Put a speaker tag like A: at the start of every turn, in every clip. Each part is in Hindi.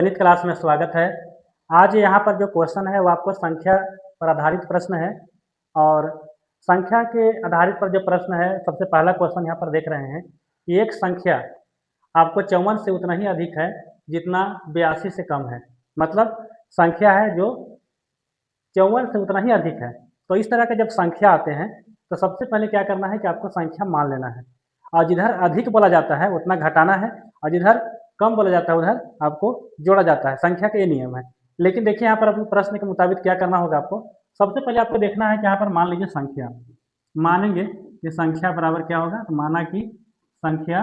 A: गणित क्लास में स्वागत है। आज यहाँ पर जो क्वेश्चन है वो आपको संख्या पर आधारित प्रश्न है और संख्या के आधारित पर जो प्रश्न है सबसे पहला क्वेश्चन यहाँ पर देख रहे हैं कि एक संख्या आपको 54 से उतना ही अधिक है जितना 82 से कम है। मतलब संख्या है जो 54 से उतना ही अधिक है। तो इस तरह के जब संख्या आते हैं तो सबसे पहले क्या करना है कि आपको संख्या मान लेना है और जिधर अधिक बोला जाता है उतना घटाना है और जिधर कम बोला जाता है उधर आपको जोड़ा जाता है। संख्या का ये नियम है। लेकिन देखिए यहाँ पर अपने प्रश्न के मुताबिक क्या करना होगा आपको। सबसे पहले आपको देखना है कि यहाँ पर मान लीजिए संख्या मानेंगे कि संख्या बराबर क्या होगा। तो माना कि संख्या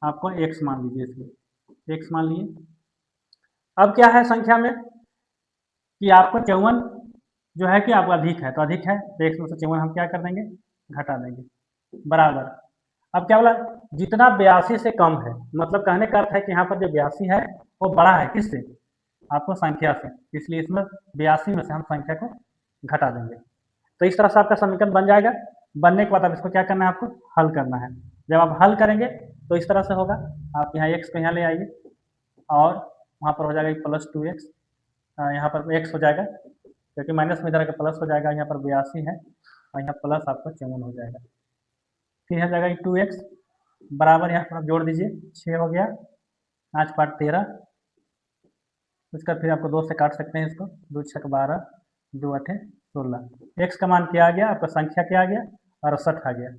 A: आपको x मान लीजिए, इसलिए x मान लिए। अब क्या है संख्या में कि आपको 54 जो है कि आपको अधिक है, तो अधिक है तो x में से 54 हम क्या कर देंगे, घटा देंगे, बराबर। अब क्या बोला, जितना 82 से कम है, मतलब कहने का अर्थ है कि यहाँ पर जो 82 है वो बड़ा है किससे, आपको संख्या से, इसलिए इसमें 82 में से हम संख्या को घटा देंगे। तो इस तरह से आपका समीकरण बन जाएगा। बनने के बाद अब इसको क्या करना है, आपको हल करना है। जब आप हल करेंगे तो इस तरह से होगा, आप यहाँ x को यहाँ ले आइए और वहाँ पर हो जाएगा +2x, यहाँ पर x हो जाएगा क्योंकि माइनस में इधर का प्लस हो जाएगा, यहाँ पर 82 है और यहाँ प्लस आपका 54 हो जाएगा। फिर यहाँ जाएगा 2x बराबर, यहाँ पर आप जोड़ दीजिए, 6 हो गया, 5 × 5 = 13, उसका फिर आपको 2 से काट सकते हैं इसको, 2 × 6 = 12, 2 × 8 = 16। x का मान क्या आ गया, आपका संख्या क्या आ गया, 68 आ गया।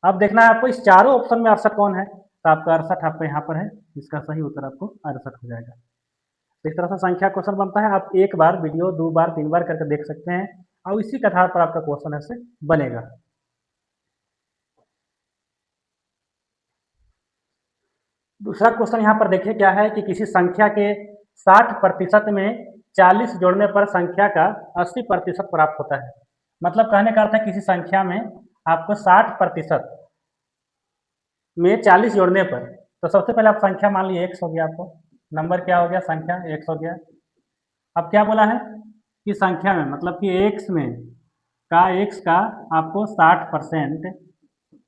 A: अब देखना है आपको इस चारों ऑप्शन में 68 कौन है, तो आपका 68 आपका यहाँ पर है, इसका सही उत्तर आपको 68 हो जाएगा। तो इस तरह से संख्या क्वेश्चन बनता है। आप एक बार वीडियो 2 बार 3 बार करके देख सकते हैं और इसी के आधार पर आपका क्वेश्चन ऐसे बनेगा। दूसरा क्वेश्चन यहाँ पर देखिए क्या है कि किसी संख्या के 60% में 40 जोड़ने पर संख्या का 80% प्राप्त होता है। मतलब कहने का अर्थ है किसी संख्या में आपको 60% में 40 जोड़ने पर, तो सबसे पहले आप संख्या मान लीजिए x हो गया, आपको नंबर क्या हो गया, संख्या x हो गया। अब क्या बोला है कि संख्या में, मतलब कि x का आपको 60%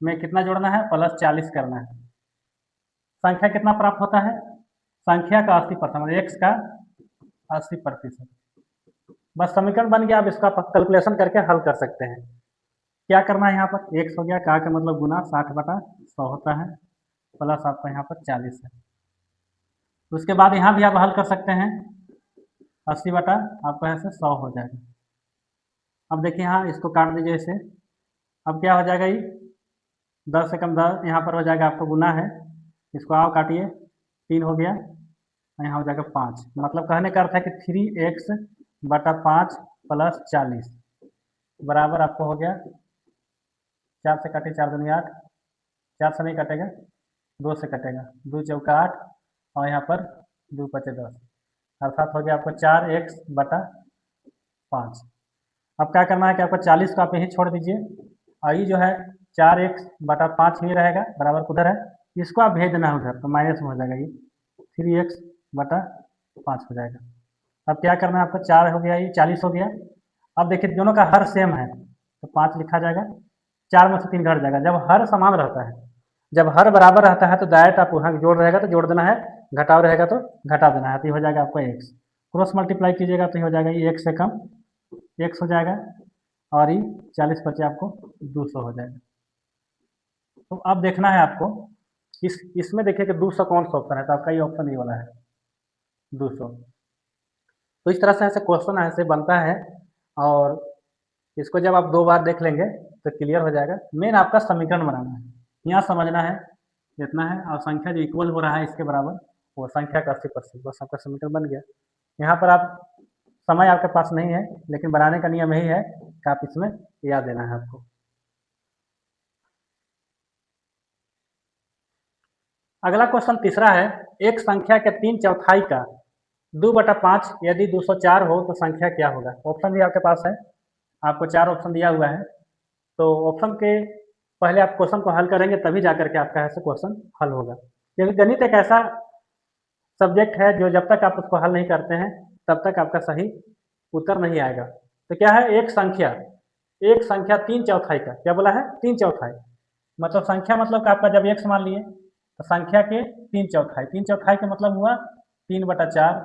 A: में कितना जोड़ना है, +40 करना है। संख्या कितना प्राप्त होता है, संख्या का 80%, x का 80%। बस समीकरण बन गया। अब इसका कैलकुलेशन करके हल कर सकते हैं। क्या करना है, यहाँ पर x हो गया, का मतलब गुना 60/100 होता है, प्लस आपका यहाँ पर 40 है। उसके बाद यहाँ भी आप हल कर सकते हैं, 80 बटा आपका ऐसे 100 हो जाएगा। अब देखिए यहाँ इसको काट दीजिए इसे। अब क्या हो जाएगा, ये 10 से कम 10 यहाँ पर हो जाएगा, आपको गुना है, इसको आओ काटिए, 3 हो गया, यहाँ हो जाएगा 5। मतलब कहने का अर्थ है कि 3x/5 + 40 बराबर आपको हो गया, 4 से काटे 4 दूनी 8, 4 से नहीं कटेगा, 2 से कटेगा, 2 चौका 8 और यहाँ पर 2 × 5 = 10, अर्थात हो गया आपको 4x/5। अब क्या करना है कि आपको 40 को आप यहीं छोड़ दीजिए और ये जो है 4x/5 ही रहेगा, बराबर उधर है, इसको आप भेज देना है उधर, तो माइनस में हो जाएगा, ये 3x/5 हो जाएगा। अब क्या करना है आपको, 4 हो गया, ये 40 हो गया। अब देखिए दोनों का हर सेम है तो 5 लिखा जाएगा, 4 में से 3 घट जाएगा। जब हर समान रहता है, जब हर बराबर रहता है तो डायरेक्ट आप वहाँ जोड़ रहेगा तो जोड़ देना है, घटाव रहेगा तो घटा देना है, तो ये हो जाएगा आपका x। क्रॉस मल्टीप्लाई कीजिएगा तो ये हो जाएगा, ये x से कम x हो जाएगा और ये 40 बचे आपको 200 हो जाएगा। तो अब देखना है आपको इसमें देखिए कि 200 कौन सा ऑप्शन है, तो आपका ये ऑप्शन ये वाला है 200। तो इस तरह से ऐसे क्वेश्चन ऐसे बनता है और इसको जब आप 2 बार देख लेंगे तो क्लियर हो जाएगा। मेन आपका समीकरण बनाना है, यहाँ समझना है जितना है, और संख्या जो इक्वल हो रहा है इसके बराबर, वो संख्या का 80%, बस आपका समीकरण बन गया। यहाँ पर आप समय आपके पास नहीं है, लेकिन बनाने का नियम यही है कि आप इसमें याद देना है आपको। अगला क्वेश्चन तीसरा है, एक संख्या के 3/4 का 2/5 यदि 204 हो तो संख्या क्या होगा। ऑप्शन भी आपके पास है, आपको 4 ऑप्शन दिया हुआ है। तो ऑप्शन के पहले आप क्वेश्चन को हल करेंगे तभी जाकर के आपका ऐसे क्वेश्चन हल होगा, क्योंकि गणित एक ऐसा सब्जेक्ट है जो जब तक आप उसको हल नहीं करते हैं तब तक आपका सही उत्तर नहीं आएगा। तो क्या है, एक संख्या 3/4 का, क्या बोला है 3/4, मतलब संख्या मतलब कि आपका जब x मान लिए तो संख्या के 3/4 का मतलब हुआ 3/4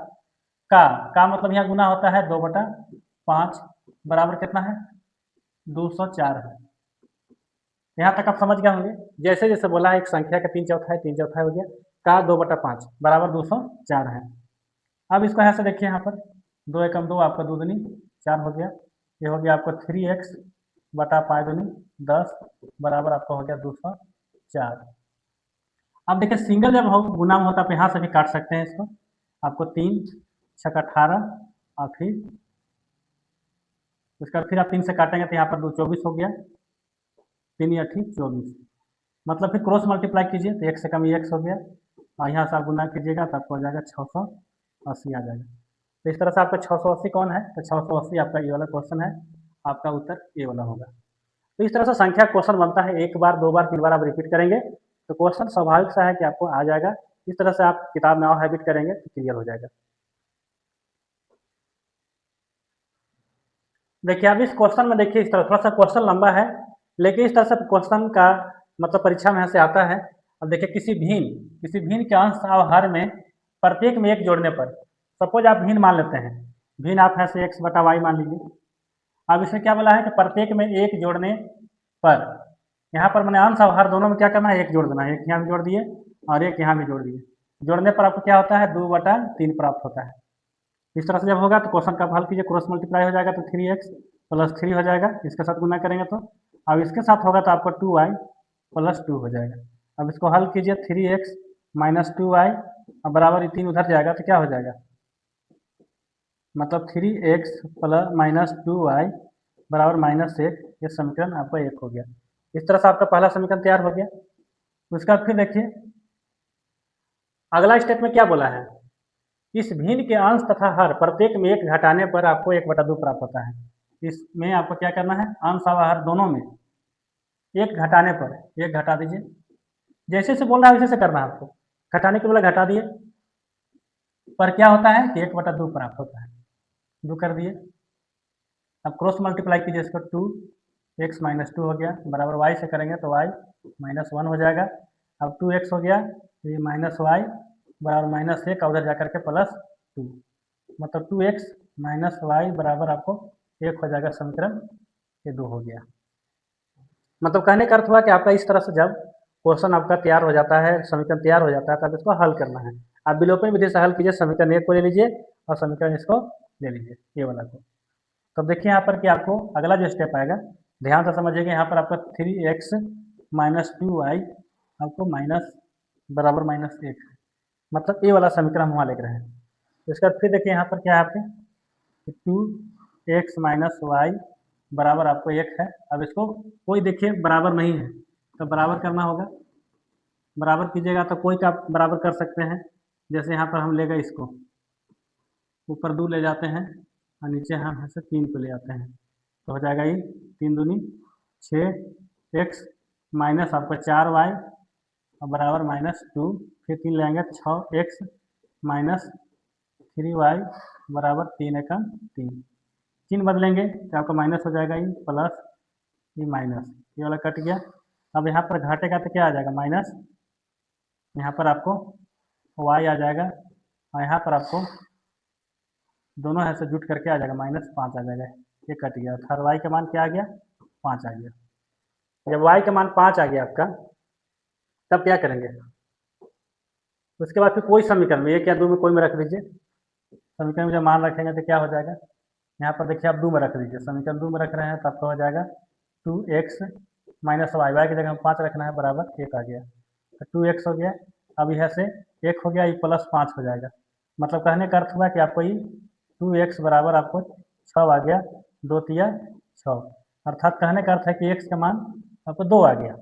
A: का मतलब यहाँ गुना होता है 2/5 बराबर कितना है 204 है। यहाँ तक आप समझ गए होंगे। जैसे जैसे बोला है एक संख्या का 3/4 हो गया का 2/5 बराबर 204 है। अब इसको यहाँ से देखिए, यहाँ पर 2 एकम 2 आपका 2 दूनी 4 हो गया। ये हो गया आपको 3x बटा 5 दूनी 10 बराबर आपका हो गया 204। अब देखिए सिंगल जब हो गुना में होता है तो यहाँ से भी काट सकते हैं इसको। आपको 3 छक 18 और फिर उसका फिर आप 3 से काटेंगे तो यहाँ पर 2 24 हो गया, 3 या 24 मतलब फिर क्रॉस मल्टीप्लाई कीजिए तो 1 से कम x हो गया और यहाँ से आप गुना कीजिएगा तो आपको हो जाएगा 680 आ जाएगा। तो इस तरह से आपका 680 कौन है, तो 680 आपका ये वाला क्वेश्चन है, आपका उत्तर ये वाला होगा। तो इस तरह से संख्या क्वेश्चन बनता है, एक बार 2 बार 3 बार आप रिपीट करेंगे तो क्वेश्चन स्वाभाविक सा है कि आपको आ जाएगा। इस तरह से आप किताब में और हैबिट करेंगे तो क्लियर हो जाएगा। देखिए अब इस क्वेश्चन में देखिए इस तरह थोड़ा सा क्वेश्चन लंबा है, लेकिन इस तरह से क्वेश्चन का मतलब परीक्षा में से आता है। अब देखिए किसी भिन्न के अंश और हर में प्रत्येक में एक जोड़ने पर, सपोज आप भिन्न मान लेते हैं, भिन्न आप ऐसे x/y मान लीजिए। अब इसमें क्या बोला है कि प्रत्येक में एक जोड़ने पर, यहाँ पर मैंने अंश और हर दोनों में क्या करना है, एक जोड़ देना है। एक यहाँ भी जोड़ दिए और एक यहाँ भी जोड़ दिए। जोड़ने पर आपको क्या होता है 2/3 प्राप्त होता है। इस तरह से जब होगा तो क्वेश्चन का हल कीजिए, क्रॉस मल्टीप्लाई हो जाएगा तो 3x + 3 हो जाएगा, इसके साथ गुना करेंगे तो। अब इसके साथ होगा तो आपको 2y + 2 हो जाएगा। अब इसको हल कीजिए 3x - 2y अब बराबर 3 उधर जाएगा तो क्या हो जाएगा, मतलब 3x - 2y बराबर -1। ये समीकरण आपका 1 हो गया। इस तरह से आपका पहला समीकरण तैयार हो गया। उसका फिर देखिए अगला स्टेप में क्या बोला है, इस भिन्न के अंश तथा हर प्रत्येक में एक घटाने पर आपको 1/2 प्राप्त होता है। इसमें आपको क्या करना है, अंश और हर दोनों में एक घटाने पर एक घटा दीजिए। जैसे से बोल रहा है वैसे से करना है आपको। घटाने के बोला घटा दिए पर क्या होता है कि 1/2 प्राप्त होता है, 2 कर दिए। अब क्रॉस मल्टीप्लाई कीजिए इसको, 2x - 2 हो गया बराबर y से करेंगे तो y -1 हो जाएगा। अब 2x हो गया, ये -y बराबर -1 उधर जा करके +2, मतलब 2x - y बराबर आपको 1 हो जाएगा। समीकरण ये 2 हो गया। मतलब कहने का अर्थ हुआ कि आपका इस तरह से जब क्वेश्चन आपका तैयार हो जाता है, समीकरण तैयार हो जाता है, तब इसको हल करना है। आप विलोपन विधि से हल कीजिए, समीकरण 1 को ले लीजिए और समीकरण इसको ले लीजिए, ये वाला को। तब देखिए यहाँ पर कि आपको अगला जो स्टेप आएगा, ध्यान से समझिएगा। यहाँ पर आपका 3x - 2y आपको माइनस बराबर -1 है, मतलब ये वाला समीकरण हम वहाँ लिख रहे हैं। इसके बाद फिर देखिए यहाँ पर क्या है आपके 2x - y बराबर आपको 1 है। अब इसको कोई देखिए बराबर नहीं है तो बराबर करना होगा। बराबर कीजिएगा तो कोई का बराबर कर सकते हैं। जैसे यहाँ पर हम ले गए इसको, ऊपर 2 ले जाते हैं और नीचे हम यहाँ से 3 को ले आते हैं तो हो जाएगा ये 3 दूनी 6x माइनस आपका 4y और बराबर -2, फिर 3 ले आएंगे 6x माइनस 3y बराबर 3 एकम 3। चिन्ह बदलेंगे तो आपका माइनस हो जाएगा, ये प्लस ये माइनस, ये वाला कट गया। अब यहाँ पर घाटेगा तो क्या आ जाएगा माइनस, यहाँ पर आपको y आ जाएगा और यहाँ पर आपको दोनों है से जुट करके आ जाएगा -5 आ जाएगा। ये कट गया, हर y का मान क्या आ गया 5 आ गया। जब y का मान 5 आ गया आपका, तब क्या करेंगे, उसके बाद फिर कोई समीकरण में 1 या 2 में कोई में रख दीजिए। समीकरण में जब मान रखेंगे तो क्या हो जाएगा, यहाँ पर देखिए आप 2 में रख दीजिए। समीकरण 2 में रख रहे हैं तब तो हो जाएगा 2x माइनस y की जगह 5 रखना है बराबर 1 आ गया तो 2x हो गया। अब यह से 1 हो गया, ये +5 हो जाएगा। मतलब कहने का अर्थ हुआ कि आपको ये 2x बराबर आपको 6 आ गया, 2 तिया 6, अर्थात कहने का अर्थ है कि x का मान आपको 2 आ गया।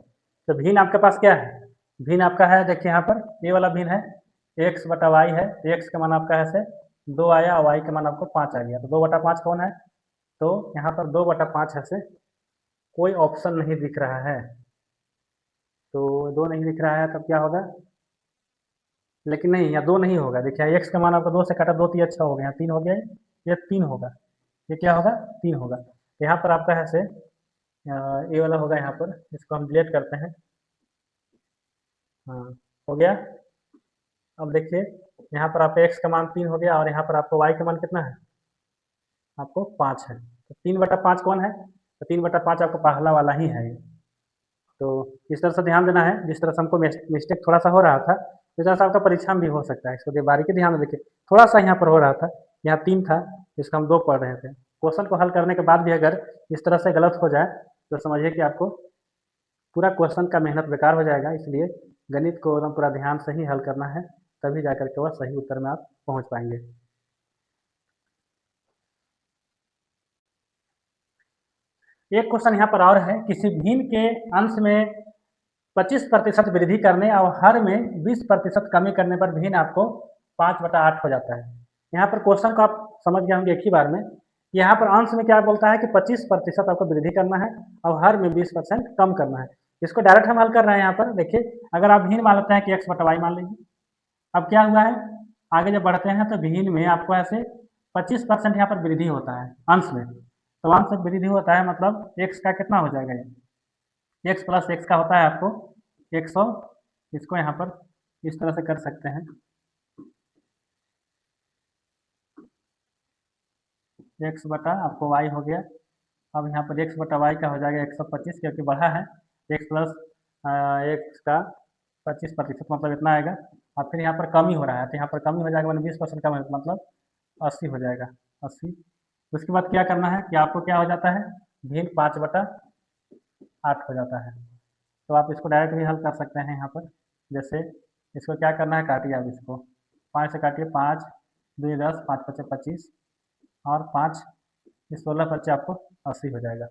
A: तो भिन्न आपके पास क्या है, भिन्न आपका है देखिए यहाँ पर ये वाला भिन्न है x/y है, x का मान आपका है 2 आया और y का मान आपको 5 आ गया। तो 2/5 कौन है, तो यहाँ पर 2/5 है से कोई ऑप्शन नहीं दिख रहा है, तो 2 नहीं दिख रहा है तब क्या होगा, लेकिन नहीं यहाँ 2 नहीं होगा। देखिए x का मान आपका 2 से काटा 2 तिया 6 हो गया, 3 हो गया, ये 3 होगा, ये क्या होगा 3 होगा। यहाँ पर आपका है से ये वाला होगा, यहाँ पर इसको हम डिलीट करते हैं। हाँ हो गया। अब देखिए यहाँ पर आपका x का मान 3 हो गया और यहाँ पर आपको y का मान कितना है, आपको 5 है। तो 3/5 कौन है, तो 3/5 आपको पहला वाला ही है ये। तो इस तरह से ध्यान देना है, जिस तरह से हमको मिस्टेक थोड़ा सा हो रहा था, इस तरह से आपका परीक्षा में भी हो सकता है। इसको बारीकी ध्यान में देखिए, थोड़ा सा यहाँ पर हो रहा था, यहाँ 3 था, इसका हम 2 पढ़ रहे थे। क्वेश्चन को हल करने के बाद भी अगर इस तरह से गलत हो जाए तो समझिए कि आपको पूरा क्वेश्चन का मेहनत बेकार हो जाएगा। इसलिए गणित को एकदम पूरा ध्यान से ही हल करना है, तभी जाकर के वह सही उत्तर में आप पहुँच पाएंगे। एक क्वेश्चन यहाँ पर और है, किसी भिन्न के अंश में 25% वृद्धि करने और हर में 20% कमी करने पर भिन्न आपको 5/8 हो जाता है। यहाँ पर क्वेश्चन को आप समझ गए होंगे एक ही बार में। यहाँ पर अंश में क्या बोलता है कि 25% आपको वृद्धि करना है और हर में 20% कम करना है। इसको डायरेक्ट हम हल कर रहे हैं। यहाँ पर देखिए, अगर आप भिन्न मान लेते हैं कि x/y मान लीजिए। अब क्या हुआ है, आगे जब बढ़ते हैं तो भिन्न में आपको ऐसे 25% यहाँ पर वृद्धि होता है अंश में। तो अंश में वृद्धि होता है मतलब x का कितना हो जाएगा, ये x प्लस x का होता है आपको 100। इसको यहाँ पर इस तरह से कर सकते हैं, x बटा आपको y हो गया। अब यहाँ पर x बटा y का हो जाएगा 125, क्योंकि बढ़ा है। x प्लस x का 25% मतलब इतना आएगा। और फिर यहाँ पर कमी हो रहा है, तो यहाँ पर कमी हो जाएगा, मैंने 20% कम है मतलब 80 हो जाएगा, 80। उसके बाद क्या करना है कि आपको क्या हो जाता है, भिन्न 5/8 हो जाता है। तो आप इसको डायरेक्ट भी हल कर सकते हैं। यहाँ पर जैसे इसको क्या करना है, काटिए आप इसको, 5 से काटिए, 5 2 10, 5 5 25 और 5 16 आपको 80 हो जाएगा।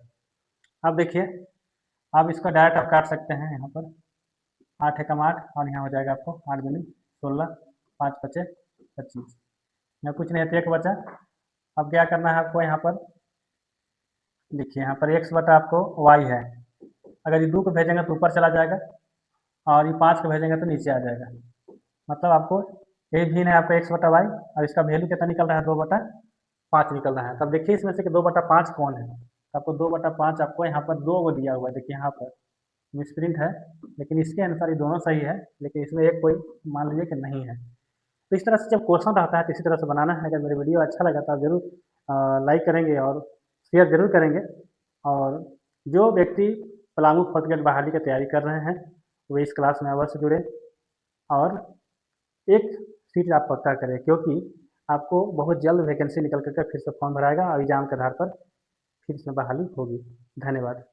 A: अब देखिए, आप इसको डायरेक्ट आप काट सकते हैं। यहाँ पर 8 एकम 8 और यहाँ हो जाएगा आपको 8 दूनी 16, 5 5 25, यहाँ कुछ नहीं है तो 1 बचा। अब क्या करना है आपको, यहाँ पर देखिए, यहाँ पर x बटा आपको y है। अगर ये 2 को भेजेंगे तो ऊपर चला जाएगा और ये 5 को भेजेंगे तो नीचे आ जाएगा। मतलब आपको यही भिन्न है आपका x/y और इसका वैल्यू कितना निकल रहा है, 2/5 निकल रहा है। तब देखिए इसमें से कि 2/5 कौन है, तो आपको 2/5 आपको यहाँ पर 2 को दिया हुआ है। देखिए यहाँ पर मिसप्रिंट है, लेकिन इसके अनुसार ये दोनों सही है, लेकिन इसमें एक कोई मान लीजिए कि नहीं है। तो इस तरह से जब क्वेश्चन रहता है तो इसी तरह से बनाना है। अगर मेरी वीडियो अच्छा लगा तो आप जरूर लाइक करेंगे और शेयर जरूर करेंगे। और जो व्यक्ति पलामू फोर्थ ग्रेड बहाली की तैयारी कर रहे हैं वो इस क्लास में अवश्य जुड़े और एक सीट आप पक्का करें, क्योंकि आपको बहुत जल्द वैकेंसी निकल कर फिर से फॉर्म भराएगा और एग्जाम के आधार पर फिर से बहाली होगी। धन्यवाद।